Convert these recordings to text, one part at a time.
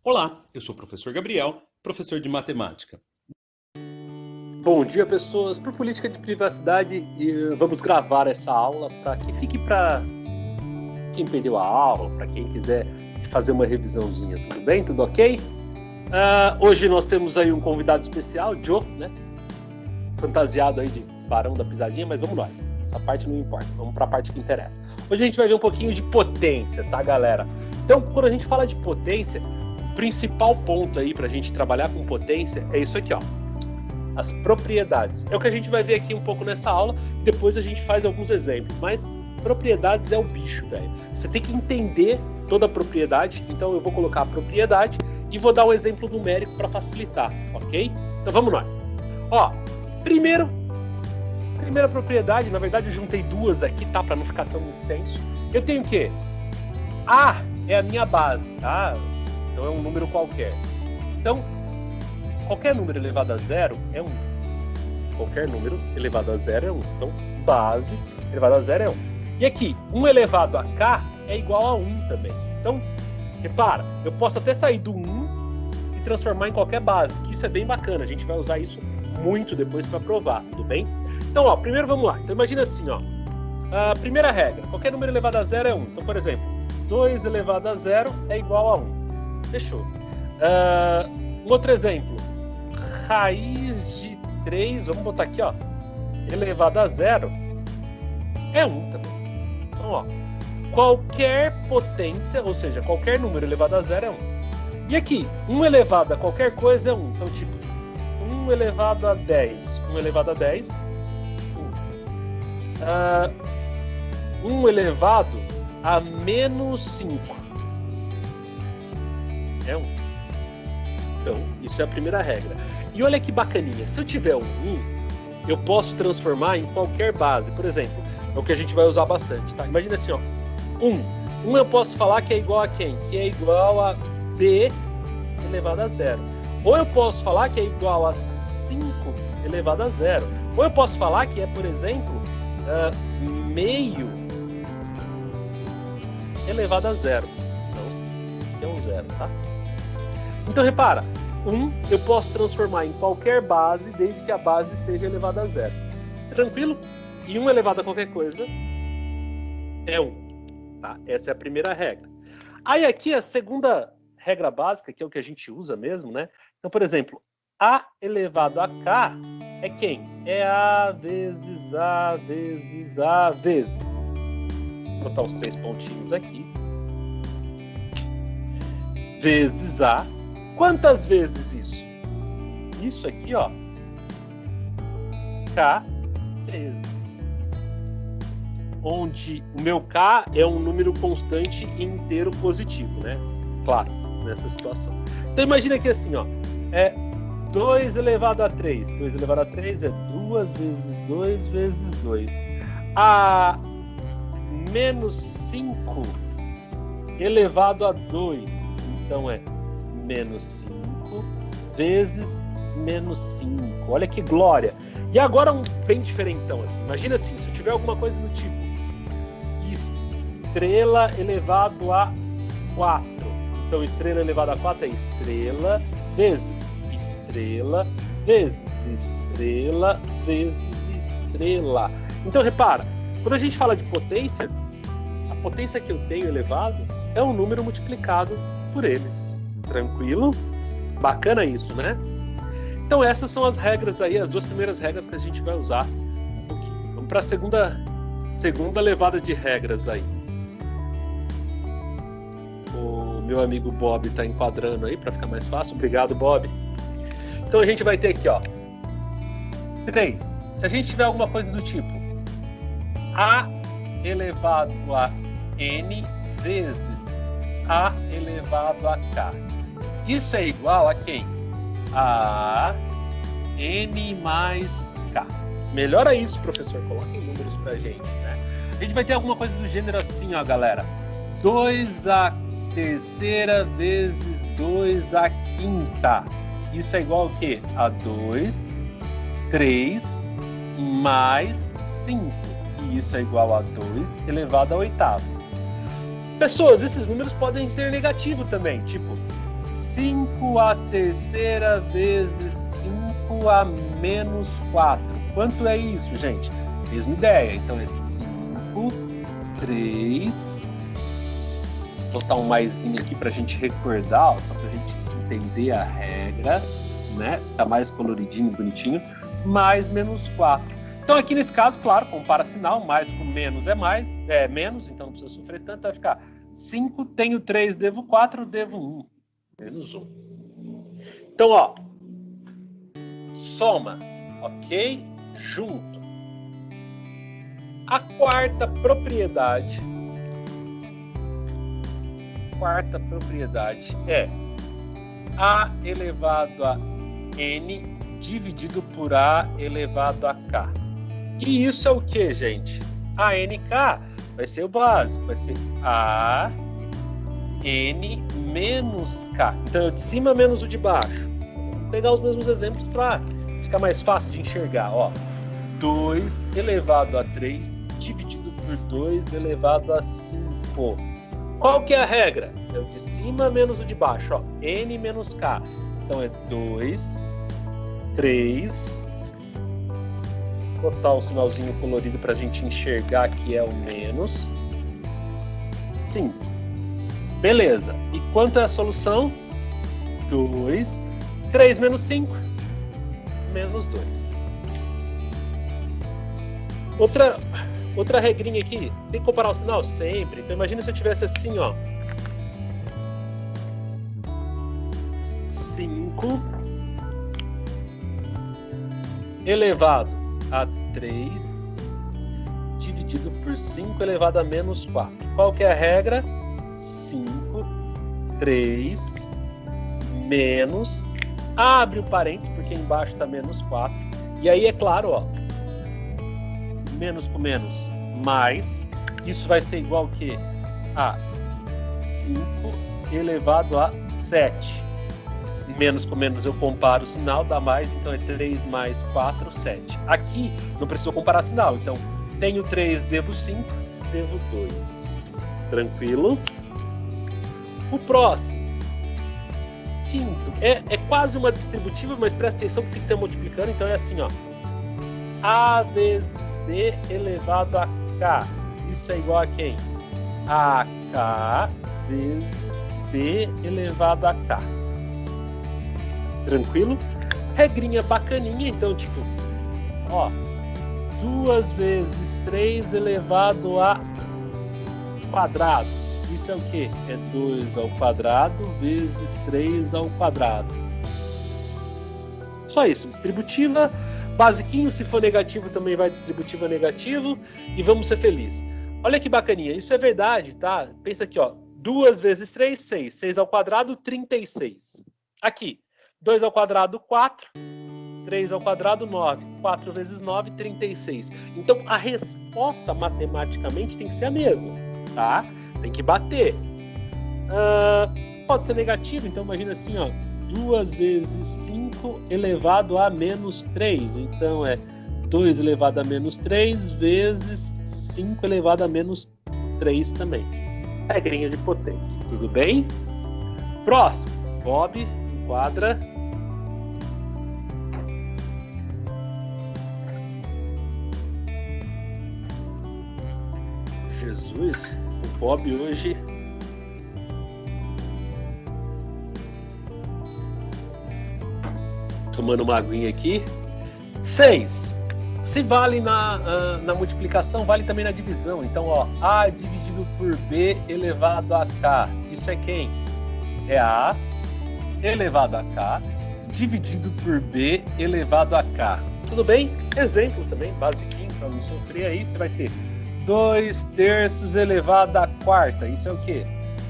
Olá, eu sou o professor Gabriel, professor de matemática. Bom dia, pessoas. Por política de privacidade, vamos gravar essa aula para que fique para quem perdeu a aula, para quem quiser fazer uma revisãozinha. Tudo bem? Tudo ok? Hoje nós temos aí um convidado especial, Joe, né? Fantasiado aí de Barão da Pisadinha, mas vamos nós. Essa parte não importa, vamos para a parte que interessa. Hoje a gente vai ver um pouquinho de potência, tá, galera? Então, quando a gente fala de potência, o principal ponto aí para a gente trabalhar com potência é isso aqui, ó. As propriedades. É o que a gente vai ver aqui um pouco nessa aula, depois a gente faz alguns exemplos, mas propriedades é o bicho, velho. Você tem que entender toda a propriedade, então eu vou colocar a propriedade e vou dar um exemplo numérico para facilitar, ok? Então vamos nós. Ó, primeira propriedade, na verdade eu juntei duas aqui, tá? Para não ficar tão extenso. Eu tenho o quê? A é a minha base, tá? Então é um número qualquer. Então, qualquer número elevado a zero é 1. Qualquer número elevado a zero é 1. Então, base elevado a zero é 1. E aqui, 1 elevado a k é igual a 1 também. Então, repara, eu posso até sair do 1 e transformar em qualquer base, que isso é bem bacana. A gente vai usar isso muito depois para provar, tudo bem? Então, ó, primeiro vamos lá. Então, imagina assim, ó. A primeira regra, qualquer número elevado a zero é 1. Então, por exemplo, 2 elevado a zero é igual a 1. Fechou. Um outro exemplo. Raiz de 3, vamos botar aqui, ó, elevado a zero, é 1 também. Então, ó, qualquer potência, ou seja, qualquer número elevado a zero é 1. E aqui, 1 elevado a qualquer coisa é 1. Então, tipo, 1 elevado a 10. 1 elevado a 10, 1. 1 elevado a menos 5 é 1. Então, isso é a primeira regra. E olha que bacaninha, se eu tiver um 1, eu posso transformar em qualquer base. Por exemplo, é o que a gente vai usar bastante, tá? Imagina assim, ó, 1 eu posso falar que é igual a quem? Que é igual a b elevado a zero. Ou eu posso falar que é igual a 5 elevado a zero. Ou eu posso falar que é, por exemplo, meio elevado a zero. Então, isso aqui é um zero, tá? Então, repara, 1 eu posso transformar em qualquer base, desde que a base esteja elevada a zero. Tranquilo? E 1 elevado a qualquer coisa é 1. Tá? Essa é a primeira regra. Aí aqui a segunda regra básica, que é o que a gente usa mesmo, né? Então, por exemplo, A elevado a K é quem? É A vezes A vezes A vezes. Vou botar os 3 pontinhos aqui. Vezes A. Quantas vezes isso? Isso aqui, ó, K vezes. Onde o meu K é um número constante inteiro positivo, né? Claro, nessa situação. Então imagina aqui assim, ó, 2 elevado a 3. 2 elevado a 3 é 2 vezes 2 vezes 2. A menos 5 elevado a 2. Então é menos 5 vezes menos 5. Olha que glória! E agora um bem diferentão, assim. Imagina assim, se eu tiver alguma coisa do tipo estrela elevado a 4. Então, estrela elevado a 4 é estrela vezes estrela vezes estrela vezes estrela. Então, repara, quando a gente fala de potência, a potência que eu tenho elevado é um número multiplicado por eles. Tranquilo? Bacana isso, né? Então essas são as regras aí, as duas primeiras regras que a gente vai usar um pouquinho. Vamos para a segunda levada de regras aí. O meu amigo Bob está enquadrando aí para ficar mais fácil. Obrigado, Bob. Então a gente vai ter aqui, ó, 3. Se a gente tiver alguma coisa do tipo A elevado a N vezes A elevado a K. Isso é igual a quem? A N mais K. Melhora isso, professor. Coloque em números pra gente, né? A gente vai ter alguma coisa do gênero assim, ó, galera. 2 a terceira vezes 2 a quinta. Isso é igual ao quê? A 2, 3 mais 5. E isso é igual a 2 elevado ao oitavo. Pessoas, esses números podem ser negativos também. Tipo, 5 a terceira vezes 5 a menos 4. Quanto é isso, gente? Mesma ideia. Então é 5, 3. Vou botar um maisinho aqui para a gente recordar, ó, só para a gente entender a regra, né? Tá mais coloridinho, bonitinho. Mais menos 4. Então aqui nesse caso, claro, compara sinal. Mais com menos é menos, então não precisa sofrer tanto. Vai ficar 5, tenho 3, devo 4, devo 1. Menos 1. Então, ó, soma, ok? Junto. A quarta propriedade é A elevado a N dividido por A elevado a K. E isso é o que, gente? A NK vai ser o básico, vai ser A N menos K. Então, o de cima menos o de baixo. Vamos pegar os mesmos exemplos para ficar mais fácil de enxergar. Ó, 2 elevado a 3 dividido por 2 elevado a 5. Qual que é a regra? É o de cima menos o de baixo. Ó, N menos K. Então, é 2, 3. Vou botar um sinalzinho colorido para a gente enxergar que é o menos 5. Beleza. E quanto é a solução? 2. 3 menos 5. Menos 2. Outra regrinha aqui. Tem que comparar o sinal sempre. Então imagina se eu tivesse assim, ó. 5 elevado a 3 dividido por 5 elevado a menos 4. Qual que é a regra? 5, 3, menos, abre o parênteses, porque embaixo está menos 4. E aí, é claro, ó, menos com menos, mais. Isso vai ser igual que a 5 elevado a 7. Menos com menos eu comparo o sinal, dá mais, então é 3 mais 4, 7. Aqui não precisou comparar sinal, então tenho 3, devo 5, devo 2. Tranquilo? O próximo, quinto, é quase uma distributiva, mas presta atenção que tem que ter multiplicando, então é assim, ó. A vezes B elevado a K. Isso é igual a quem? A K vezes B elevado a K. Tranquilo? Regrinha bacaninha, então, tipo, ó, 2 vezes 3 elevado a quadrado. Isso é o quê? É 2 ao quadrado vezes 3 ao quadrado. Só isso, distributiva, basiquinho, se for negativo também vai distributiva negativo, e vamos ser felizes. Olha que bacaninha, isso é verdade, tá? Pensa aqui, ó, 2 vezes 3, 6. 6 ao quadrado, 36. Aqui, 2 ao quadrado, 4. 3 ao quadrado, 9. 4 vezes 9, 36. Então, a resposta matematicamente tem que ser a mesma, tá? Tem que bater. Pode ser negativo, então imagina assim, ó. 2 vezes 5 elevado a menos 3. Então, é 2 elevado a menos 3 vezes 5 elevado a menos 3 também. Regrinha de potência, tudo bem? Próximo. Bob, enquadra. Jesus, o Bob hoje... Tomando uma aguinha aqui. 6. Se vale na multiplicação, vale também na divisão. Então, ó, A dividido por B elevado a K. Isso é quem? É A elevado a K dividido por B elevado a K. Tudo bem? Exemplo também, basiquinho, para não sofrer aí, você vai ter 2 terços elevado à quarta. Isso é o quê?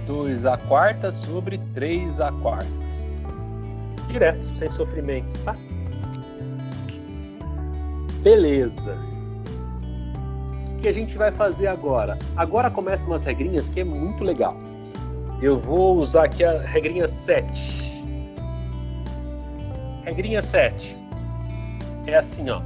2 à quarta sobre 3 à quarta. Direto, sem sofrimento, tá? Beleza. O que a gente vai fazer agora? Agora começam umas regrinhas que é muito legal. Eu vou usar aqui a regrinha 7. Regrinha 7. É assim, ó.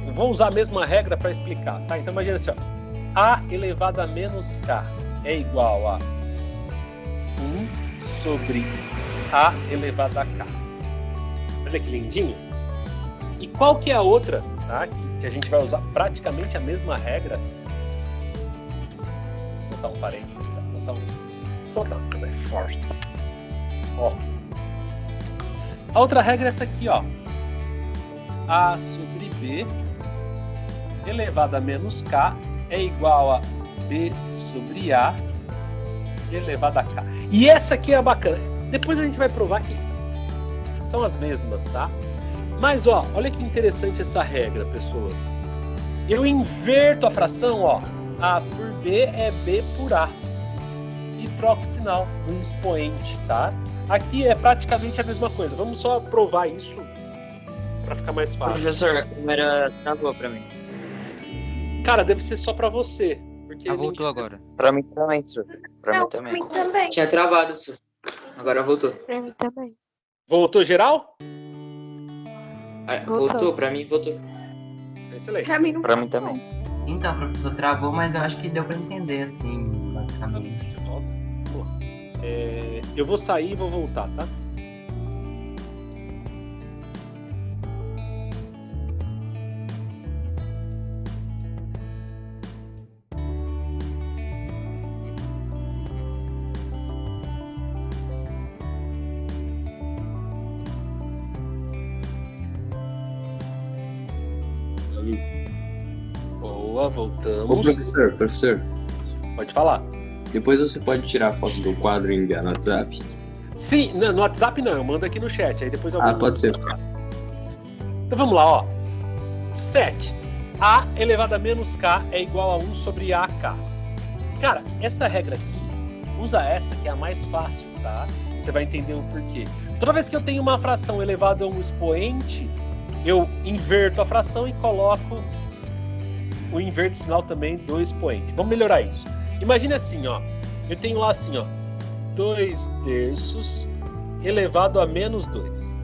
Eu vou usar a mesma regra para explicar, tá? Então imagina assim, ó. A elevado a menos K é igual a 1 sobre A elevado a K. Olha que lindinho. E qual que é a outra, tá? Que a gente vai usar praticamente a mesma regra. Vou botar um parênteses aqui, tá? Vou botar um forte. Ó. A outra regra é essa aqui, ó. A sobre B elevado a menos K é igual a B sobre A elevado a K. E essa aqui é a bacana. Depois a gente vai provar que são as mesmas, tá? Mas, ó, olha que interessante essa regra, pessoas. Eu inverto a fração, ó. A por B é B por A. E troco o sinal no expoente, tá? Aqui é praticamente a mesma coisa. Vamos só provar isso para ficar mais fácil. Professor, a câmera travou pra mim. Cara, deve ser só para você. Porque voltou agora. Pra mim também, senhor. Pra mim também. Tinha travado, senhor. Agora voltou. Pra mim também. Voltou geral? Voltou, pra mim voltou. Excelente. Pra mim não Pra mim também. Então, professor, travou, mas eu acho que deu pra entender, assim, A basicamente. gente volta. Pô, eu vou sair e vou voltar, tá? Boa, Ô, voltamos. professor, Pode falar. depois você pode tirar a foto do quadro e enviar no WhatsApp? Sim, no WhatsApp não, eu mando aqui no chat, aí depois eu Ah, mando. pode ser. Então vamos lá, ó. 7. A elevado a menos K é igual a 1 sobre AK. Cara, essa regra aqui, usa essa que é a mais fácil, tá? Você vai entender o porquê. Toda vez que eu tenho uma fração elevada a um expoente, eu inverto a fração e coloco o inverto sinal também do expoente. Vamos melhorar isso. Imagine assim, ó. Eu tenho lá assim, ó. 2 terços elevado a menos 2.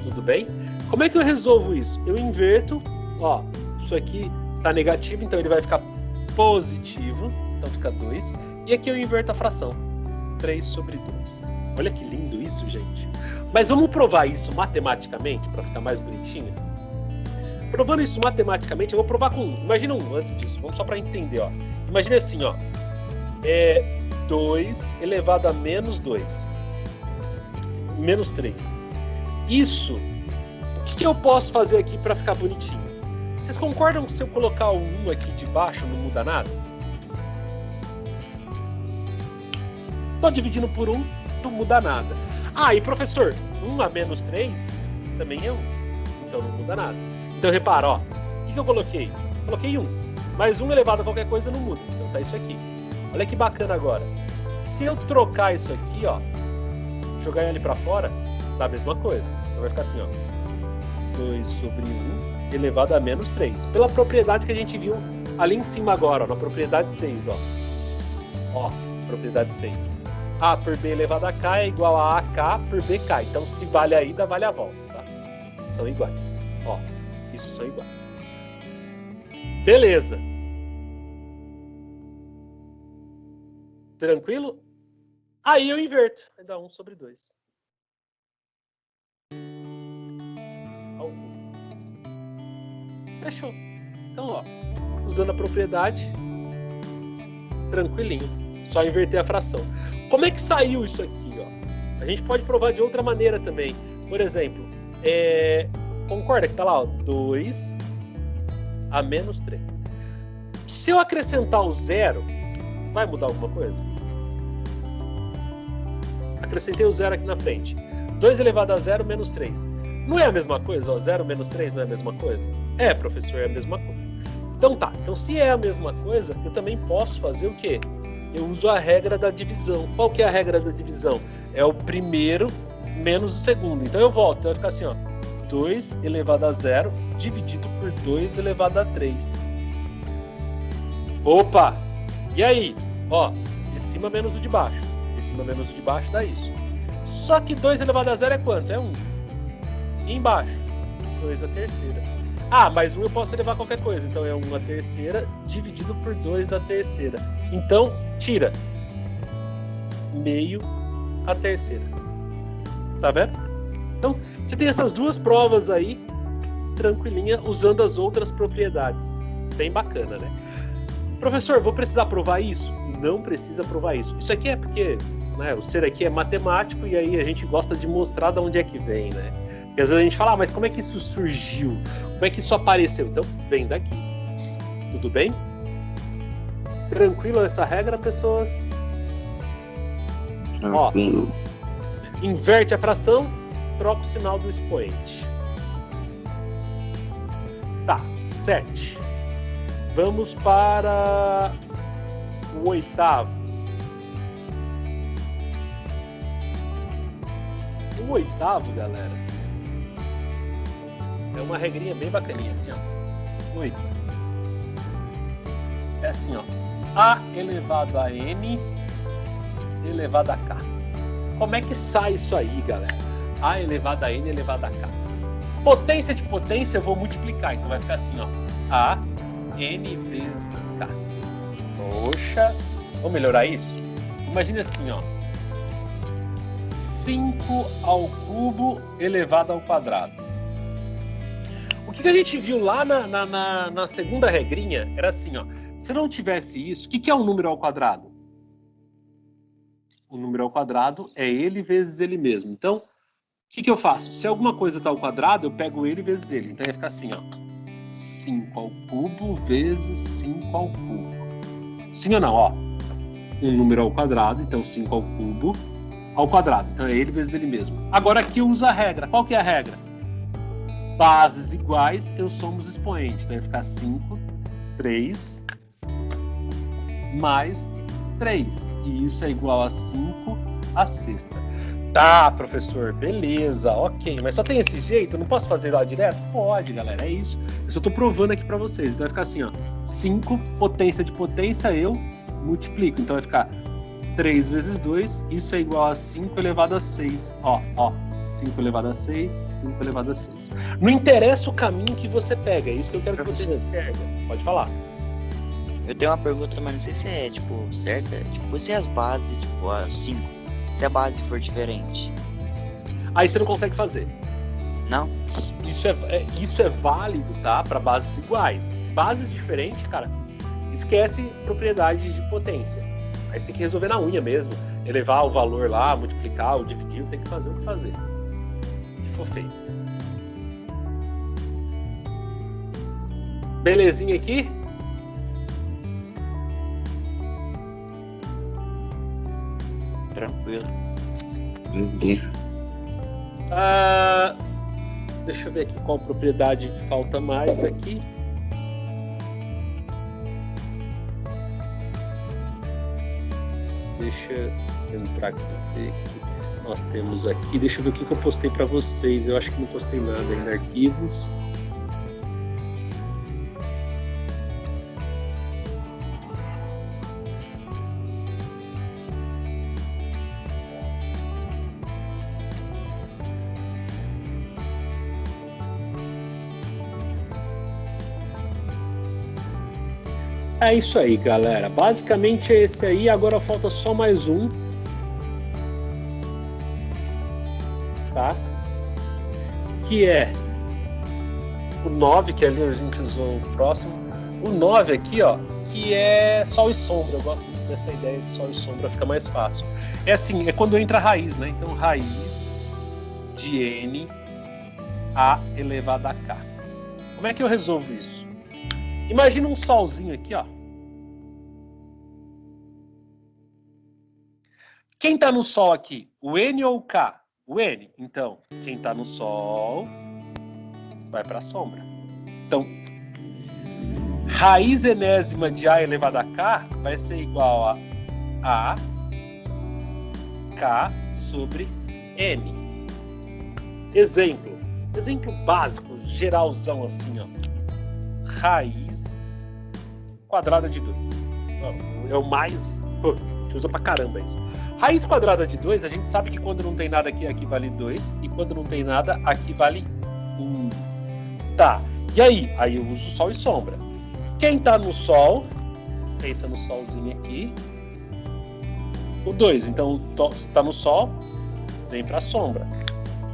Tudo bem? Como é que eu resolvo isso? Eu inverto, ó. Isso aqui tá negativo, então ele vai ficar positivo. Então fica 2. E aqui eu inverto a fração. 3 sobre 2. Olha que lindo isso, gente. Mas vamos provar isso matematicamente para ficar mais bonitinho? Provando isso matematicamente, eu vou provar com 1. Imagina antes disso. Vamos só para entender, ó. Imagina assim, ó. 2 elevado a menos 2. Menos 3. Isso, o que eu posso fazer aqui para ficar bonitinho? Vocês concordam que se eu colocar o 1 aqui de baixo não muda nada? Tô dividindo por 1, não muda nada. Ah, e professor, 1 a menos 3 também é 1. Então não muda nada. Então repara, ó. O que eu coloquei? Coloquei 1. Mas 1 elevado a qualquer coisa não muda. Então tá isso aqui. Olha que bacana agora. Se eu trocar isso aqui, ó, jogar ele para fora, dá a mesma coisa. Então vai ficar assim, ó. 2 sobre 1 elevado a menos 3. Pela propriedade que a gente viu ali em cima agora, ó, na propriedade 6, ó. Ó, propriedade 6. A por B elevado a K é igual a AK por BK. Então se vale a ida, vale a volta, tá? São iguais. Ó, isso são iguais. Beleza. Tranquilo? Aí eu inverto. Vai dar 1 sobre 2. Fechou. Então, ó, usando a propriedade, tranquilinho. Só inverter a fração. Como é que saiu isso aqui, ó? A gente pode provar de outra maneira também. Por exemplo, concorda que tá lá, ó, 2 a menos 3. Se eu acrescentar o 0, vai mudar alguma coisa? Acrescentei o 0 aqui na frente. 2 elevado a 0 menos 3. Não é a mesma coisa? Ó, 0 menos 3 não é a mesma coisa? É, professor, é a mesma coisa. Então tá. Então se é a mesma coisa, eu também posso fazer o quê? Eu uso a regra da divisão. Qual que é a regra da divisão? É o primeiro menos o segundo. Então eu volto. Então vai ficar assim, ó. 2 elevado a 0 dividido por 2 elevado a 3. Opa! E aí? Ó, de cima menos o de baixo. De cima menos o de baixo dá isso. Só que 2 elevado a 0 é quanto? É 1. E embaixo? 2 a terceira. Ah, mas 1 eu posso levar qualquer coisa. Então é 1 a terceira dividido por 2 a terceira. Então, tira. Meio a terceira. Tá vendo? Então, você tem essas duas provas aí, tranquilinha, usando as outras propriedades. Bem bacana, né? Professor, vou precisar provar isso? Não precisa provar isso. Isso aqui é porque, né, o ser aqui é matemático e aí a gente gosta de mostrar de onde é que vem, né? Porque às vezes a gente fala, mas como é que isso surgiu? Como é que isso apareceu? Então, vem daqui. Tudo bem? Tranquilo essa regra, pessoas? Ó, inverte a fração, troca o sinal do expoente. Tá, 7. Vamos para o oitavo. O oitavo, galera, é uma regrinha bem bacaninha, assim, ó. 8. É assim, ó. A elevado a N elevado a K. Como é que sai isso aí, galera? A elevado a N elevado a K. Potência de potência eu vou multiplicar, então vai ficar assim, ó. A N vezes K. Poxa, vamos melhorar isso? Imagina assim, ó. 5 ao cubo elevado ao quadrado. O que a gente viu lá na segunda regrinha era assim, ó. Se não tivesse isso, o que é um número ao quadrado? O número ao quadrado é ele vezes ele mesmo. Então, o que eu faço? Se alguma coisa está ao quadrado, eu pego ele vezes ele. Então, vai ficar assim, ó. 5 ao cubo vezes 5 ao cubo. Sim ou não? Ó. Um número ao quadrado, então 5 ao cubo ao quadrado. Então, é ele vezes ele mesmo. Agora, aqui eu uso a regra. Qual que é a regra? Bases iguais, eu somo os expoentes. Então, vai ficar 5, 3... mais 3. E isso é igual a 5 à sexta. Tá, professor, beleza, ok. Mas só tem esse jeito? Eu não posso fazer lá direto? Pode, galera, é isso. Eu só tô provando aqui pra vocês. Então vai ficar assim, ó. 5, potência de potência, eu multiplico. Então vai ficar 3 vezes 2. Isso é igual a 5 elevado a 6. Ó. 5 elevado a 6, 5 elevado a 6. Não interessa o caminho que você pega. É isso que eu quero que você enxerga. Pode falar. Eu tenho uma pergunta, mas não sei se é, tipo, certa. Tipo, se as bases, tipo, a 5, se a base for diferente. Aí você não consegue fazer. Não? Isso é válido, tá? Para bases iguais. Bases diferentes, cara, esquece propriedades de potência. Aí você tem que resolver na unha mesmo. Elevar o valor lá, multiplicar ou dividir, tem que fazer o que fazer. Que for feito. Belezinha aqui? Tranquilo. Deixa eu ver aqui qual propriedade falta mais aqui. Deixa eu entrar aqui, ver o que nós temos aqui. Deixa eu ver o que eu postei para vocês. Eu acho que não postei nada ainda. Arquivos. É isso aí, galera. Basicamente é esse aí. Agora falta só mais um. Tá? Que é o 9, que ali a gente usou o próximo. O 9 aqui, ó, que é sol e sombra. Eu gosto muito dessa ideia de sol e sombra, fica mais fácil. É assim, é quando entra a raiz, né? Então, raiz de N A elevado a K. Como é que eu resolvo isso? Imagina um solzinho aqui, ó. Quem está no sol aqui? O N ou o K? O N. Então, quem está no sol vai para a sombra. Então, raiz enésima de A elevado a K vai ser igual a K sobre N. Exemplo básico, geralzão assim, ó. Raiz quadrada de 2. É o mais... Pô, a gente usa pra caramba isso. Raiz quadrada de 2, a gente sabe que quando não tem nada aqui, aqui vale 2. E quando não tem nada, aqui vale 1. Tá, e aí? Aí eu uso sol e sombra. Quem tá no sol, pensa no solzinho aqui. o 2. Então, está no Sol, vem para a sombra.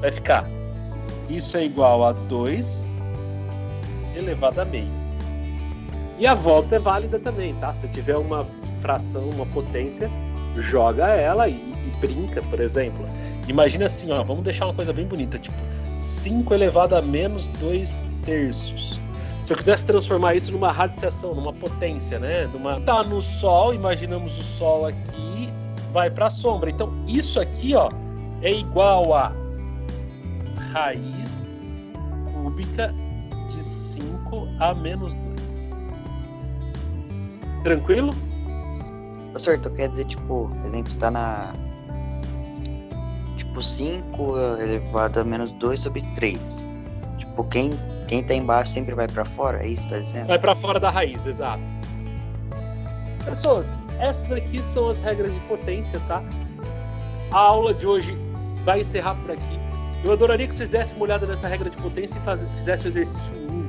Vai ficar. Isso é igual a 2 elevado a meio. E a volta é válida também, tá? Se tiver uma fração, uma potência, joga ela e brinca, por exemplo. Imagina assim, ó, vamos deixar uma coisa bem bonita, tipo 5 elevado a menos 2 terços. Se eu quisesse transformar isso numa radiciação, numa potência, né? Tá no Sol, imaginamos o Sol aqui, vai para a sombra. Então, isso aqui, ó, é igual a raiz cúbica de 5 a menos 2. Tranquilo? Professor, tu quer dizer, tipo, exemplo, está na... Tipo, 5 elevado a menos 2 sobre 3. Tipo, quem tá embaixo sempre vai pra fora? É isso que tá dizendo? Vai para fora da raiz, exato. Pessoas, essas aqui são as regras de potência, tá? A aula de hoje vai encerrar por aqui. Eu adoraria que vocês dessem uma olhada nessa regra de potência e fizessem o exercício 1